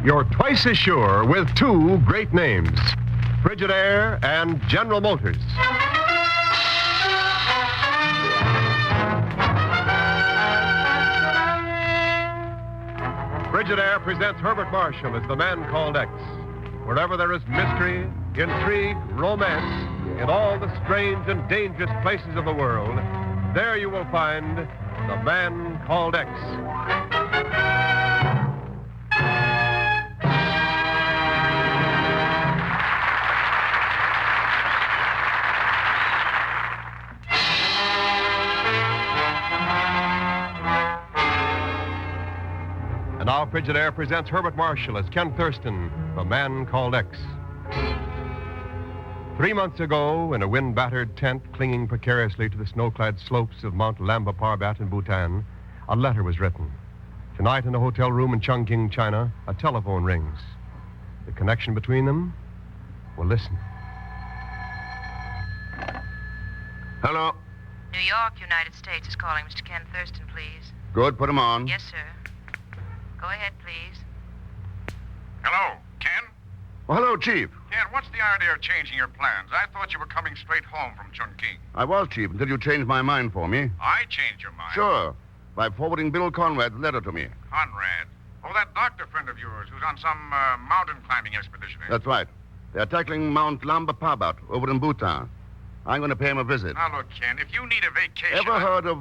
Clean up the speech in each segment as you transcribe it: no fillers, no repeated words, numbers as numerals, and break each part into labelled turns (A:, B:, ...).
A: You're twice as sure with two great names, Frigidaire and General Motors. Frigidaire presents Herbert Marshall as the man called X. Wherever there is mystery, intrigue, romance, in all the strange and dangerous places of the world, there you will find the man called X. And now Frigidaire presents Herbert Marshall as Ken Thurston, the man called X. 3 months ago, in a wind-battered tent clinging precariously to the snow-clad slopes of Mount Lamba Parbat in Bhutan, a letter was written. Tonight, in a hotel room in Chongqing, China, a telephone rings. The connection between them? Well, listen.
B: Hello.
C: New York, United States is calling. Mr. Ken Thurston, please.
B: Good, put him on.
C: Yes, sir. Go ahead, please.
D: Hello, Ken?
B: Well, hello, Chief.
D: Ken, what's the idea of changing your plans? I thought you were coming straight home from Chongqing.
B: I was, Chief, until you changed my mind for me.
D: I changed your mind?
B: Sure. By forwarding Bill Conrad's letter to me.
D: Conrad? Oh, that doctor friend of yours who's on some mountain climbing expedition.
B: That's right. They're tackling Mount Lamba Parbat over in Bhutan. I'm going to pay him a visit.
D: Now, look, Ken, if you need a vacation...
B: Ever heard of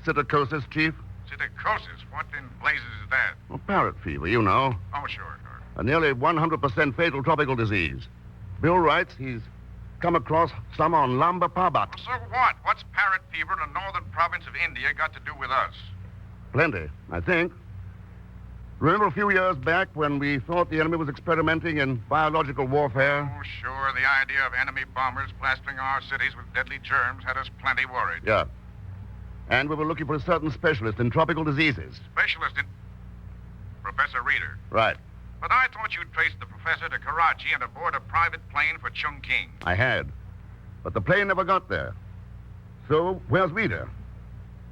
B: psittacosis, Chief?
D: Psittacosis? What in blazes is that?
B: Well, parrot fever, you know.
D: Oh, sure.
B: A nearly 100% fatal tropical disease. Bill writes he's come across some on Lamba Parbat.
D: So what? What's parrot fever in the northern province of India got to do with us?
B: Plenty, I think. Remember a few years back when we thought the enemy was experimenting in biological warfare?
D: Oh, sure. The idea of enemy bombers plastering our cities with deadly germs had us plenty worried.
B: Yeah. And we were looking for a certain specialist in tropical diseases.
D: Specialist in... Professor Reeder.
B: Right.
D: But I thought you'd traced the professor to Karachi and aboard a private plane for Chongqing.
B: I had. But the plane never got there. So, where's Reeder?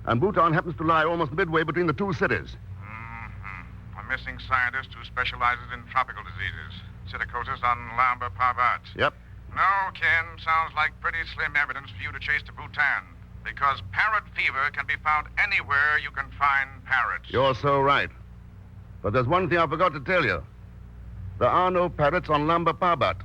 B: And Bhutan happens to lie almost midway between the two cities.
D: Mm-hmm. A missing scientist who specializes in tropical diseases. Psittacosis on Lamba Parbat.
B: Yep.
D: No, Ken, sounds like pretty slim evidence for you to chase to Bhutan. Because parrot fever can be found anywhere you can find parrots.
B: You're so right. But there's one thing I forgot to tell you. There are no parrots on Lamba Parbat.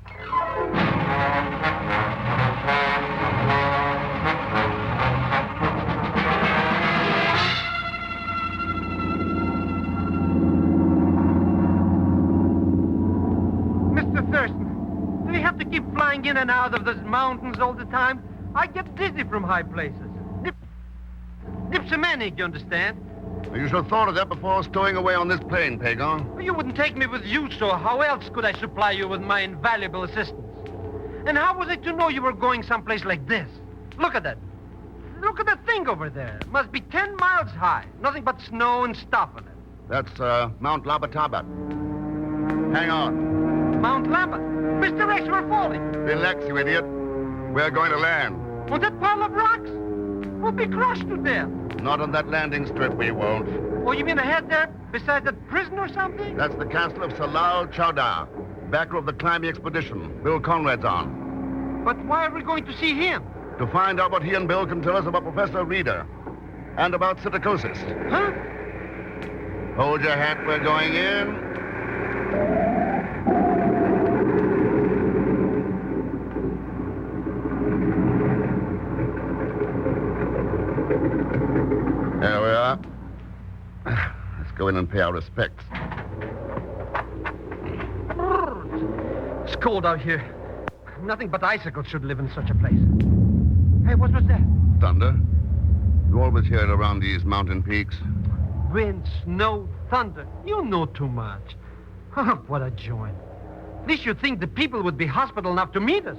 E: Mr. Thurston, do you have to keep flying in and out of those mountains all the time? I get dizzy from high places. Dipsomanic, you understand?
B: You should have thought of that before stowing away on this plane, Pagon.
E: Well, you wouldn't take me with you, so how else could I supply you with my invaluable assistance? And how was I to know you were going someplace like this? Look at that. Look at that thing over there. It must be 10 miles high. Nothing but snow and stuff on it.
B: That's Mount Lamba Parbat. Hang on.
E: Mount Lamba. Mr. X, we're falling.
B: Relax, you idiot. We're going to land.
E: On that pile of rocks? We'll be crushed to death.
B: Not on that landing strip, we won't.
E: Oh, you mean ahead there, beside that prison or something?
B: That's the castle of Salal Chowdar, backer of the climbing expedition Bill Conrad's on.
E: But why are we going to see him?
B: To find out what he and Bill can tell us about Professor Reeder and about psittacosis.
E: Huh?
B: Hold your hat, we're going in. There we are. Let's go in and pay our respects.
E: It's cold out here. Nothing but icicles should live in such a place. Hey, what was that?
B: Thunder. You always hear it around these mountain peaks.
E: Wind, snow, thunder. You know too much. What a joint. At least you'd think the people would be hospitable enough to meet us.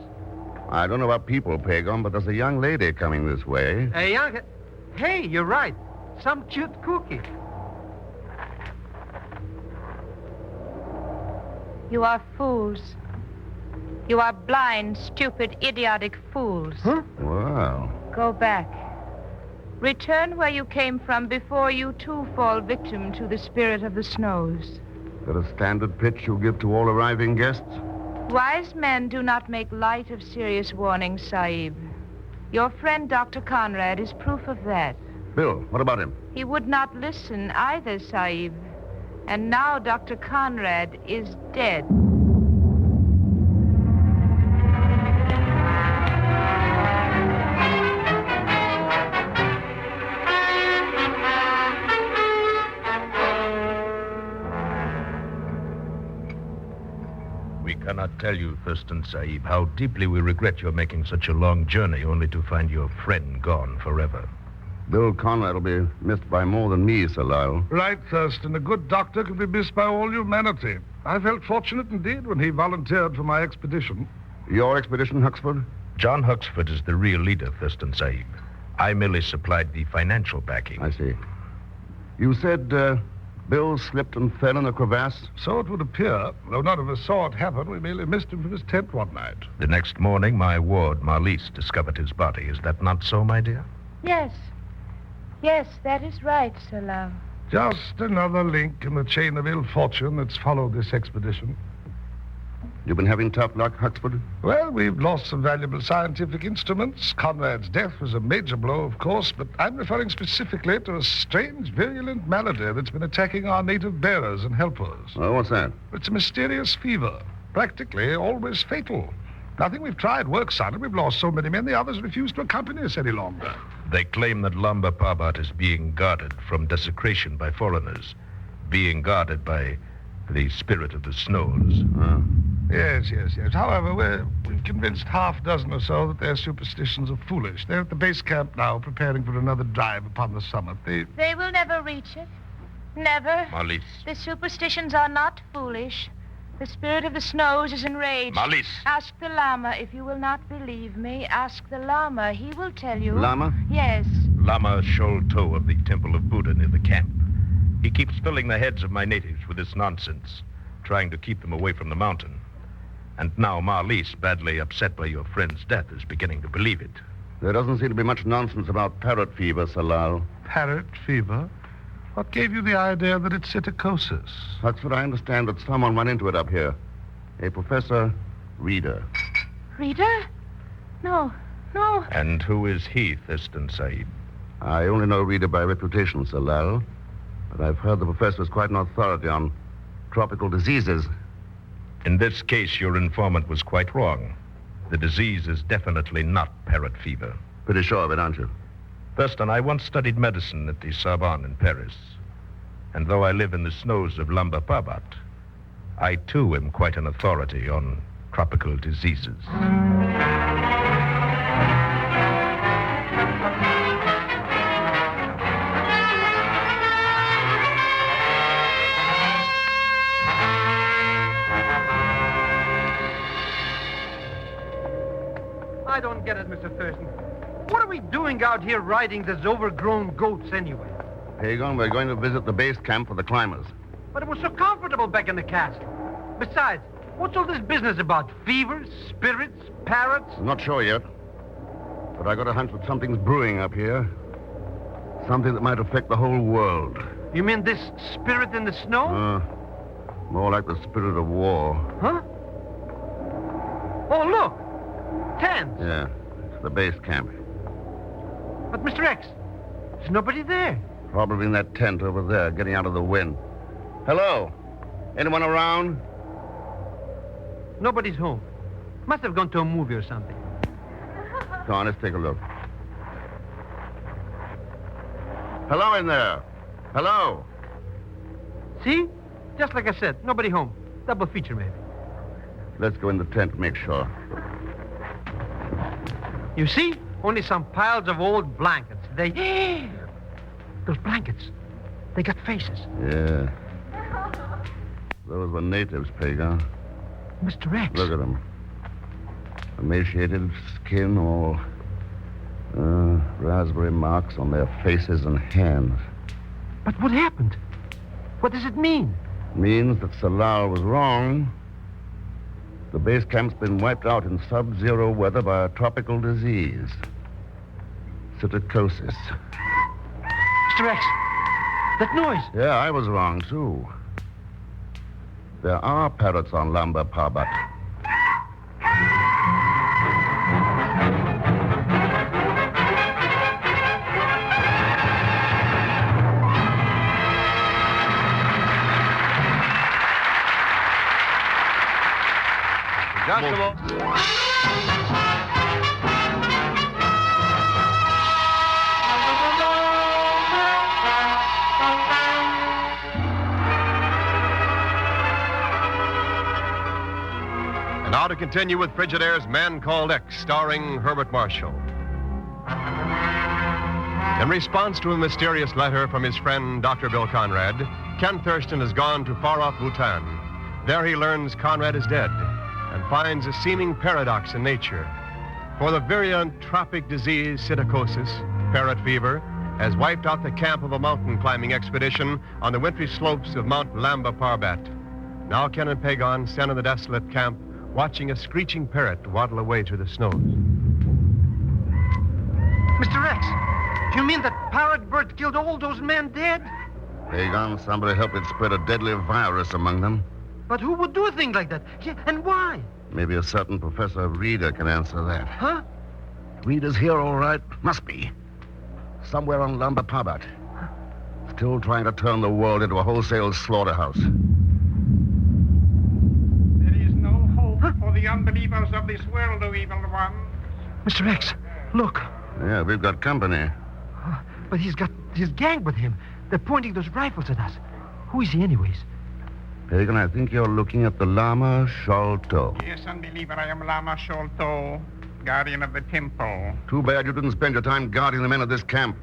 B: I don't know about people, Pagon, but there's a young lady coming this way.
E: A young... Hey, you're right. Some cute cookie.
C: You are fools. You are blind, stupid, idiotic fools.
E: Huh?
B: Wow.
C: Go back. Return where you came from before you too fall victim to the spirit of the snows.
B: that a standard pitch you give to all arriving guests?
C: Wise men do not make light of serious warnings, Sahib. Your friend, Dr. Conrad, is proof of that.
B: Bill, what about him?
C: He would not listen either, Sahib. And now Dr. Conrad is dead.
F: We cannot tell you, Thurston Sahib, how deeply we regret your making such a long journey only to find your friend gone forever.
B: Bill Conrad will be missed by more than me, Sir Lyle.
G: Right, Thurston. A good doctor can be missed by all humanity. I felt fortunate indeed when he volunteered for my expedition.
B: Your expedition, Huxford?
F: John Huxford is the real leader, Thurston Sahib. I merely supplied the financial backing.
B: I see. You said, Bill slipped and fell in a crevasse?
G: So it would appear. Though none of us saw it happen, we merely missed him from his tent one night.
F: The next morning, my ward, Marlise, discovered his body. Is that not so, my dear?
C: Yes. Yes, that is right, Sir Love.
G: Just another link in the chain of ill fortune that's followed this expedition.
B: You've been having tough luck, Huxford?
G: Well, we've lost some valuable scientific instruments. Conrad's death was a major blow, of course, but I'm referring specifically to a strange, virulent malady that's been attacking our native bearers and helpers.
B: Oh, what's that?
G: It's a mysterious fever, practically always fatal. Nothing we've tried works on it. We've lost so many men, the others refuse to accompany us any longer.
F: They claim that Lamba Parbat is being guarded from desecration by foreigners, being guarded by the spirit of the snows.
G: Yes. However, we've convinced half dozen or so that their superstitions are foolish. They're at the base camp now, preparing for another drive upon the summit.
C: They will never reach it. Never.
F: Marlise.
C: The superstitions are not foolish. The spirit of the snows is enraged.
F: Marlise.
C: Ask the Lama. If you will not believe me, ask the Lama. He will tell you.
B: Lama?
C: Yes.
F: Lama Sholto of the Temple of Buddha near the camp. He keeps filling the heads of my natives with this nonsense, trying to keep them away from the mountain. And now Marlise, badly upset by your friend's death, is beginning to believe it.
B: There doesn't seem to be much nonsense about parrot fever, Sir Lyle.
G: Parrot fever? What gave you the idea that it's psittacosis?
B: Huxford, I understand that someone ran into it up here. A Professor Reader.
C: Reader? No.
F: And who is he, Thurston Sahib?
B: I only know Reader by reputation, Sir Lyle. But I've heard the professor is quite an authority on tropical diseases.
F: In this case, your informant was quite wrong. The disease is definitely not parrot fever.
B: Pretty sure of it, aren't you?
F: Thurston, I once studied medicine at the Sorbonne in Paris. And though I live in the snows of Lamba Parbat, I too am quite an authority on tropical diseases.
E: I don't get it, Mr. Thurston. What are we doing out here riding these overgrown goats anyway?
B: Hagon, we're going to visit the base camp for the climbers.
E: But it was so comfortable back in the castle. Besides, what's all this business about? Fevers, spirits, parrots?
B: I'm not sure yet. But I got a hunch that something's brewing up here. Something that might affect the whole world.
E: You mean this spirit in the snow?
B: More like the spirit of war.
E: Huh? Oh, look! Tents.
B: Yeah, it's the base camp.
E: But, Mr. X, there's nobody there.
B: Probably in that tent over there, getting out of the wind. Hello? Anyone around?
E: Nobody's home. Must have gone to a movie or something.
B: Come on, let's take a look. Hello in there. Hello?
E: See? Just like I said, nobody home. Double feature, maybe.
B: Let's go in the tent and make sure.
E: You see? Only some piles of old blankets. Those blankets, they got faces.
B: Yeah. Those were natives, Pagan.
E: Mr. X.
B: Look at them. Emaciated skin, all raspberry marks on their faces and hands.
E: But what happened? What does it mean?
B: Means that Salal was wrong. The base camp's been wiped out in sub-zero weather by a tropical disease. Psittacosis.
E: Mr. X, that noise.
B: Yeah, I was wrong, too. There are parrots on Lamba Parbat.
A: And now to continue with Frigidaire's Man Called X, starring Herbert Marshall. In response to a mysterious letter from his friend, Dr. Bill Conrad, Ken Thurston has gone to far-off Bhutan. There he learns Conrad is dead and finds a seeming paradox in nature. For the virulent tropic disease psittacosis, parrot fever, has wiped out the camp of a mountain climbing expedition on the wintry slopes of Mount Lamba Parbat. Now Ken and Pagon stand in the desolate camp, watching a screeching parrot waddle away through the snows.
E: Mr. Rex, you mean that parrot bird killed all those men dead?
B: Pagan, somebody helped it spread a deadly virus among them.
E: But who would do a thing like that? Yeah, and why?
B: Maybe a certain Professor Reeder can answer that.
E: Huh?
B: Reeder's here, all right. Must be. Somewhere on Lamba Parbat. Still trying to turn the world into a wholesale slaughterhouse.
H: There is no hope for the unbelievers of this world, O evil one.
E: Mr. Rex, look.
B: Yeah, we've got company.
E: But he's got his gang with him. They're pointing those rifles at us. Who is he anyways?
B: Pagan, I think you're looking at the Lama Sholto.
H: Yes, unbeliever, I am Lama Sholto, guardian of the temple.
B: Too bad you didn't spend your time guarding the men of this camp.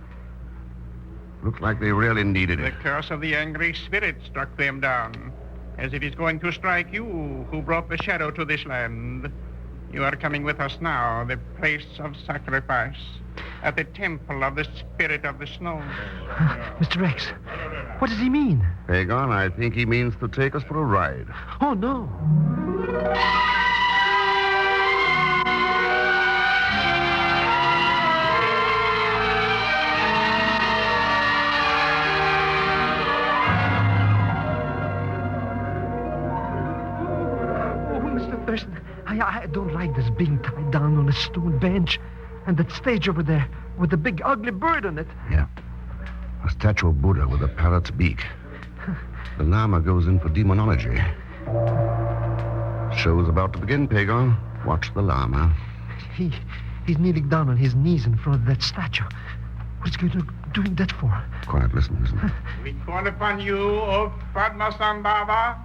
B: Looks like they really needed
H: The
B: it.
H: curse of the angry spirit struck them down, as it is going to strike you, who brought the shadow to this land. You are coming with us now, the place of sacrifice, at the temple of the spirit of the snow.
E: Mr. Rex, what does he mean?
B: Pagan, I think he means to take us for a ride.
E: Oh, no. Mr. Thurston, I don't like this being tied down on a stone bench. And that stage over there with the big ugly bird on it.
B: Yeah. A statue of Buddha with a parrot's beak. The Lama goes in for demonology. Show's about to begin, Pagan. Watch the Lama.
E: He's kneeling down on his knees in front of that statue. What's he doing that for?
B: Quiet, listen.
H: We call upon you, O Padmasambhava,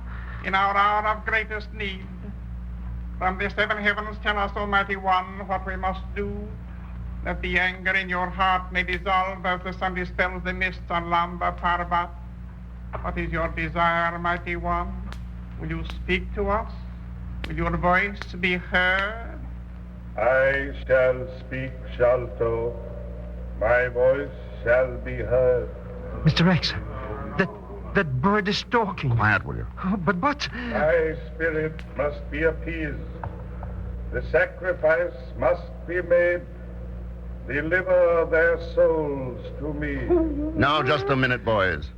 H: in our hour of greatest need. From the seven heavens, tell us, Almighty One, what we must do, that the anger in your heart may dissolve as the sun dispels the mist on Lamba Parbat. What is your desire, Mighty One? Will you speak to us? Will your voice be heard?
I: I shall speak, Sholto. My voice shall be heard.
E: Mr. Rex, that bird is talking.
B: Quiet, will you?
E: Oh, but...
I: My spirit must be appeased. The sacrifice must be made. Deliver their souls to me.
B: Now, just a minute, boys.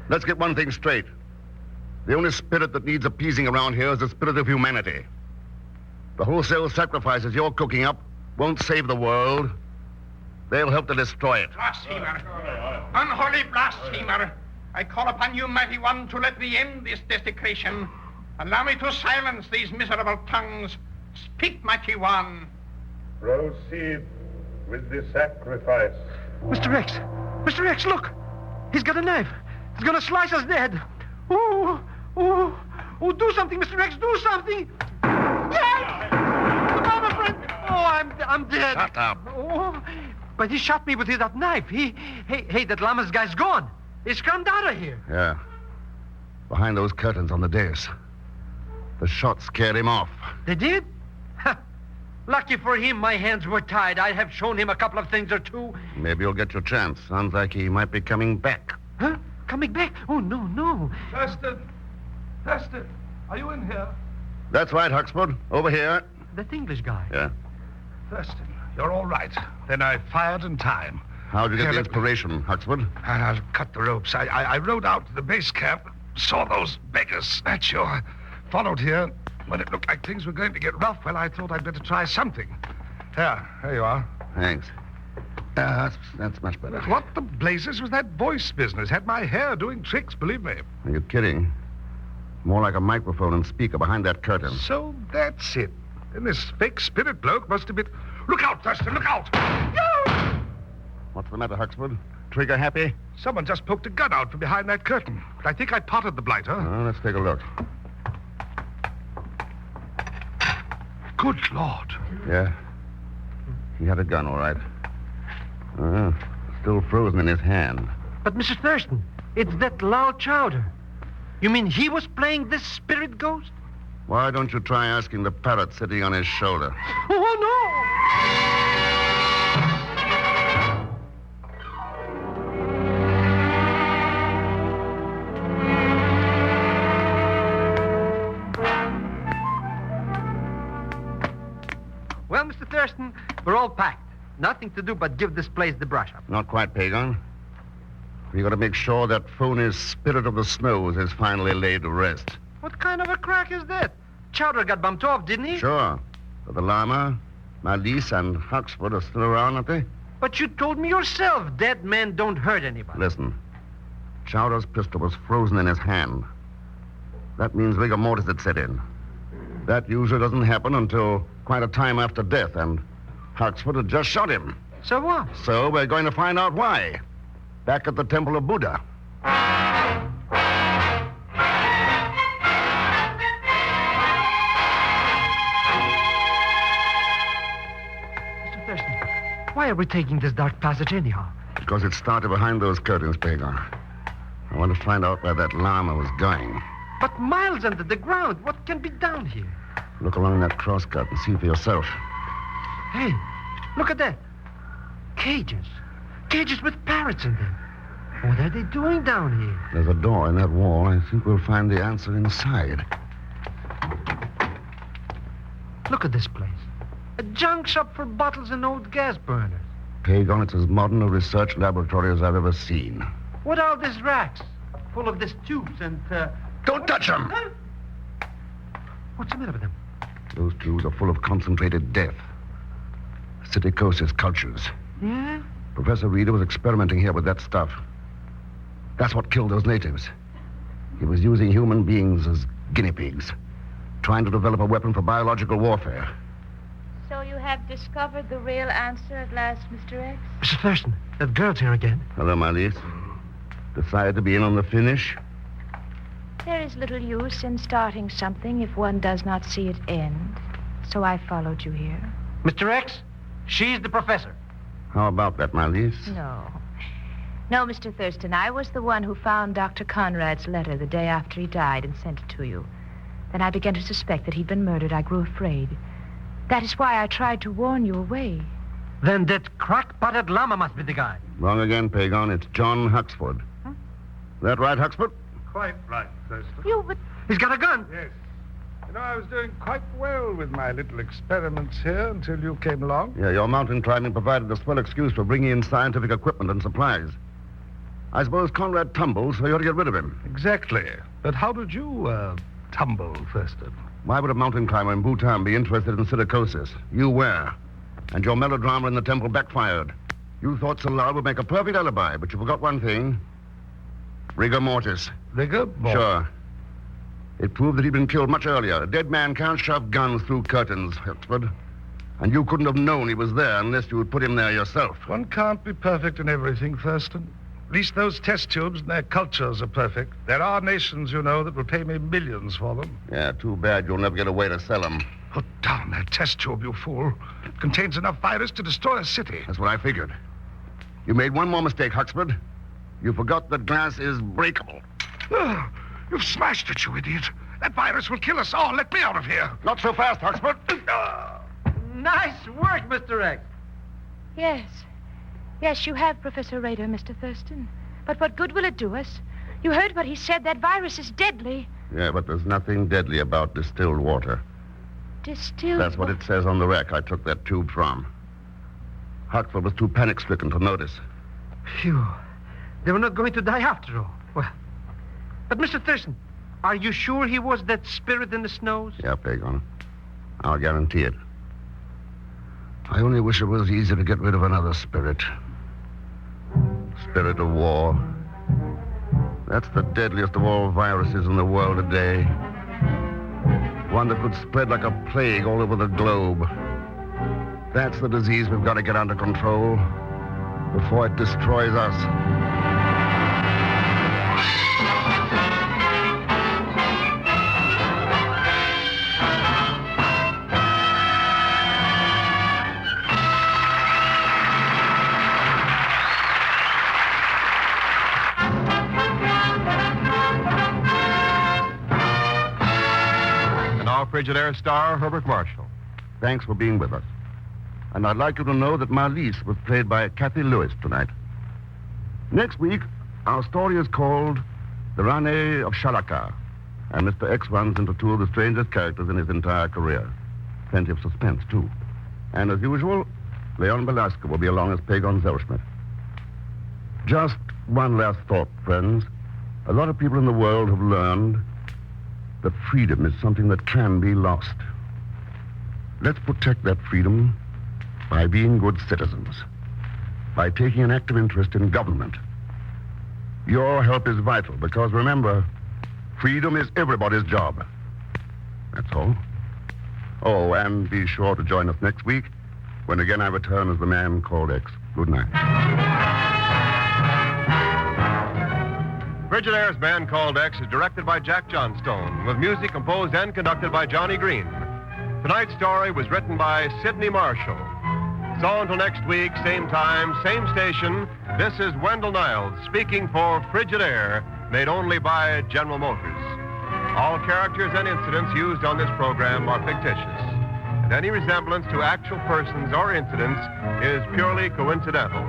B: Let's get one thing straight. The only spirit that needs appeasing around here is the spirit of humanity. The wholesale sacrifices you're cooking up won't save the world. They'll help to destroy it.
H: Blasphemer! Unholy blasphemer! I call upon you, Mighty One, to let me end this desecration. Allow me to silence these miserable tongues. Speak, Mighty One.
I: Proceed with the sacrifice.
E: Mr. Rex, look. He's got a knife. He's gonna slice us dead. Oh, do something, Mr. Rex, do something. Yes! Come on, friend. Oh, I'm dead.
B: Shut up.
E: Oh, but he shot me with that knife. Hey, that Lama's guy's gone. He's come out of here.
B: Yeah. Behind those curtains on the dais. The shot scared him off.
E: They did? Lucky for him, my hands were tied. I'd have shown him a couple of things or two.
B: Maybe you'll get your chance. Sounds like he might be coming back.
E: Huh? Coming back? Oh, no.
G: Thurston, are you in here?
B: That's right, Huxford. Over here.
E: That English guy.
B: Yeah.
G: Thurston, you're all right. Then I fired in time.
B: How'd you get
G: Here,
B: the
G: let me-
B: inspiration, Huxford?
G: I'll cut the ropes. I rode out to the base camp, saw those beggars snatch you. I followed here. When it looked like things were going to get rough, well, I thought I'd better try something. There you are.
B: Thanks. That's much better.
G: What the blazes was that voice business? Had my hair doing tricks, believe me.
B: Are you kidding? More like a microphone and speaker behind that curtain.
G: So that's it. And this fake spirit bloke must have been... Look out, Thurston, look out!
B: What's the matter, Huxford? Trigger happy?
G: Someone just poked a gun out from behind that curtain. But I think I potted the blighter.
B: Let's take a look.
G: Good Lord.
B: Yeah. He had a gun, all right. Still frozen in his hand.
E: But, Mr. Thurston, it's that Lal Chowder. You mean he was playing this spirit ghost?
B: Why don't you try asking the parrot sitting on his shoulder?
E: Oh, no! Well, Mr. Thurston, we're all packed. Nothing to do but give this place the brush up.
B: Not quite, Pagan. We got to make sure that phony spirit of the snows is finally laid to rest.
E: What kind of a crack is that? Chowder got bumped off, didn't he?
B: Sure. But the llama, Malise, and Huxford are still around, aren't they?
E: But you told me yourself dead men don't hurt anybody.
B: Listen. Chowder's pistol was frozen in his hand. That means rigor mortis had set in. That usually doesn't happen until quite a time after death, and Huxford had just shot him.
E: So what?
B: So we're going to find out why. Back at the Temple of Buddha.
E: Mr. Thurston, why are we taking this dark passage anyhow?
B: Because it started behind those curtains, Pagan. I want to find out where that llama was going.
E: But miles under the ground, what can be down here?
B: Look along that crosscut and see for yourself.
E: Hey, look at that. Cages. Cages with parrots in them. What are they doing down here?
B: There's a door in that wall. I think we'll find the answer inside.
E: Look at this place. A junk shop for bottles and old gas burners.
B: Pagan, it's as modern a research laboratory as I've ever seen.
E: What are these racks? Full of these tubes and,
B: Don't touch them!
E: Huh? What's the matter with them?
B: Those tubes are full of concentrated death. Silicosis cultures.
E: Yeah?
B: Professor Reeder was experimenting here with that stuff. That's what killed those natives. He was using human beings as guinea pigs, trying to develop a weapon for biological warfare.
C: So you have discovered the real answer at last, Mr. X?
E: Mr. Thurston, that girl's here again.
B: Hello, Malise. Decided to be in on the finish?
C: There is little use in starting something if one does not see it end. So I followed you here.
E: Mr. X, she's the professor.
B: How about that, Malise?
C: No, Mr. Thurston, I was the one who found Dr. Conrad's letter the day after he died and sent it to you. Then I began to suspect that he'd been murdered. I grew afraid. That is why I tried to warn you away.
E: Then that crack-potted llama must be the guy.
B: Wrong again, Pagan. It's John Huxford.
E: Huh?
B: That right, Huxford?
G: Quite right, Thurston.
C: But...
E: He's got a gun.
G: Yes. You know, I was doing quite well with my little experiments here until you came along.
B: Yeah, your mountain climbing provided a swell excuse for bringing in scientific equipment and supplies. I suppose Conrad tumbled, so you ought to get rid of him.
G: Exactly. But how did you, tumble, Thurston?
B: Why would a mountain climber in Bhutan be interested in silicosis? You were. And your melodrama in the temple backfired. You thought Salal would make a perfect alibi, but you forgot one thing. Rigor mortis.
G: Rigor mortis?
B: Sure. It proved that he'd been killed much earlier. A dead man can't shove guns through curtains, Huxford. And you couldn't have known he was there unless you had put him there yourself.
G: One can't be perfect in everything, Thurston. At least those test tubes and their cultures are perfect. There are nations, you know, that will pay me millions for them.
B: Yeah, too bad you'll never get a way to sell them.
G: Put down that test tube, you fool. It contains enough virus to destroy a city.
B: That's what I figured. You made one more mistake, Huxford. You forgot that glass is breakable.
G: You've smashed it, you idiot. That virus will kill us all. Let me out of here.
B: Not so fast, Huxford.
E: Nice work, Mr. X.
C: Yes. Yes, you have, Professor Rader, Mr. Thurston. But what good will it do us? You heard what he said. That virus is deadly.
B: Yeah, but there's nothing deadly about distilled water.
C: Distilled?
B: That's what it says on the rack I took that tube from. Huxford was too panic-stricken to notice.
E: Phew. They were not going to die after all. Well, But, Mr. Thurston, are you sure he was that spirit in the snows?
B: Yeah, Pagon. I'll guarantee it. I only wish it was easy to get rid of another spirit. Spirit of war. That's the deadliest of all viruses in the world today. One that could spread like a plague all over the globe. That's the disease we've got to get under control before it destroys us.
A: Frigidaire star Herbert Marshall.
B: Thanks for being with us. And I'd like you to know that Marlise was played by Kathy Lewis tonight. Next week, our story is called The Rane of Shalaka. And Mr. X runs into two of the strangest characters in his entire career. Plenty of suspense, too. And as usual, Leon Belasco will be along as Pagon Zellschmidt. Just one last thought, friends. A lot of people in the world have learned that freedom is something that can be lost. Let's protect that freedom by being good citizens, by taking an active interest in government. Your help is vital because, remember, freedom is everybody's job. That's all. Oh, and be sure to join us next week when again I return as the man called X. Good night.
A: Frigidaire's Man Called X is directed by Jack Johnstone, with music composed and conducted by Johnny Green. Tonight's story was written by Sidney Marshall. So until next week, same time, same station, this is Wendell Niles speaking for Frigidaire, made only by General Motors. All characters and incidents used on this program are fictitious, and any resemblance to actual persons or incidents is purely coincidental.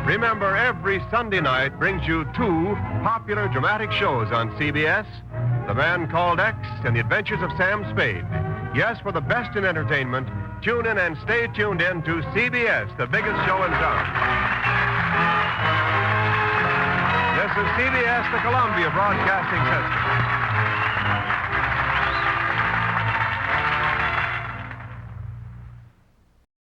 A: Remember, every Sunday night brings you two popular dramatic shows on CBS, The Man Called X and The Adventures of Sam Spade. Yes, for the best in entertainment, tune in and stay tuned in to CBS, the biggest show in town. This is CBS, the Columbia Broadcasting System.